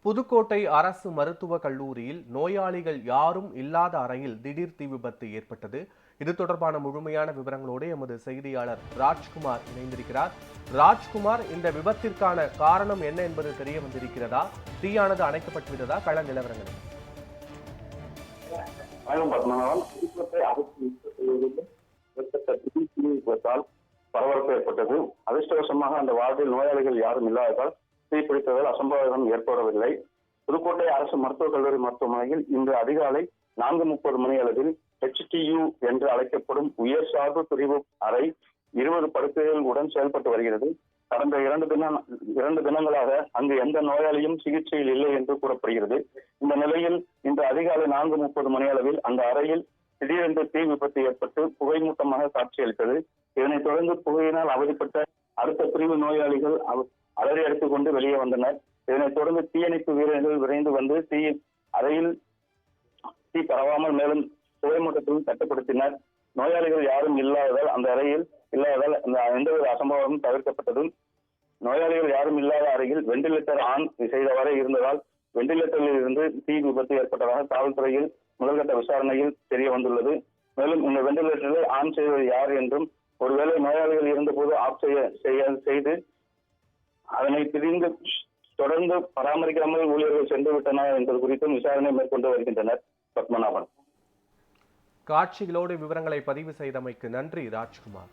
புதுக்கோட்டை அரசு மருத்துவக் கல்லூரியில் நோயாளிகள் யாரும் இல்லாத அறையில் திடீர் தீ விபத்து ஏற்பட்டது. இது தொடர்பான முழுமையான விவரங்களோடு எமது செய்தியாளர் ராஜ்குமார் இணைந்திருக்கிறார். ராஜ்குமார், இந்த விபத்திற்கான காரணம் என்ன என்பது தெரிய வந்திருக்கிறதா? தீயானது அணைக்கப்பட்டுவிட்டதா? கள நிலவரங்கள் என்ன? பரபரப்பு ஏற்பட்டது. அதிர்ஷ்டவசமாக அந்த வார்டில் நோயாளிகள் யாரும் இல்லாததால் தீப்பிடித்ததால் அசம்பாவிதம் ஏற்படவில்லை. புதுக்கோட்டை அரசு மருத்துவக் கல்லூரி மருத்துவமனையில் இன்று அதிகாலை 4:30 மணி அளவில் HTU என்று அழைக்கப்படும் உயர் சார்பு பிரிவு அறை 20 படுக்கைகள் உடன் செயல்பட்டு வருகிறது. கடந்த 2 தினங்களாக அங்கு எந்த நோயாளியும் சிகிச்சையில் இல்லை என்று கூறப்படுகிறது. இந்த நிலையில் இன்று அதிகாலை 4:30 மணி அளவில் அந்த அறையில் திடீரென்று தீ விபத்து ஏற்பட்டு புகைமூட்டமாக காட்சியளித்தது. இதனைத் தொடர்ந்து புகையினால் அவதிப்பட்ட அடுத்த பிரிவு நோயாளிகள் அலறி அடித்துக் கொண்டு வெளியே வந்தனர். இதனைத் தொடர்ந்து தீயணைப்பு வீரர்கள் விரைந்து வந்து அறையில் தீ பரவாமல் மேலும் புகைமூட்டத்தையும் கட்டுப்படுத்தினர். நோயாளிகள் யாரும் இல்லாததால் அந்த அறையில் எந்தவித அசம்பாவமும் தவிர்க்கப்பட்டது. நோயாளிகள் யாரும் இல்லாத அறையில் வெண்டிலேட்டர் ஆன் செய்தவரை இருந்ததால் வெண்டிலேட்டரில் இருந்து தீ விபத்து ஏற்பட்டதாக காவல்துறையில் முதல்கட்ட விசாரணையில் தெரிய வந்துள்ளது. மேலும் இந்த வெண்டிலேட்டரை ஆன் செய்வது யார் என்றும், ஒருவேளை நோயாளிகள் இருந்தபோது ஆஃப் செய்து அதனை பிரிந்து தொடர்ந்து பராமரிக்காமல் ஊழியர்கள் சென்று விட்டனர் என்பது குறித்தும் விசாரணை மேற்கொண்டு வருகின்றனர். பத்மநாபன். காட்சிகளோடு விவரங்களை பதிவு செய்தமைக்கு நன்றி ராஜ்குமார்.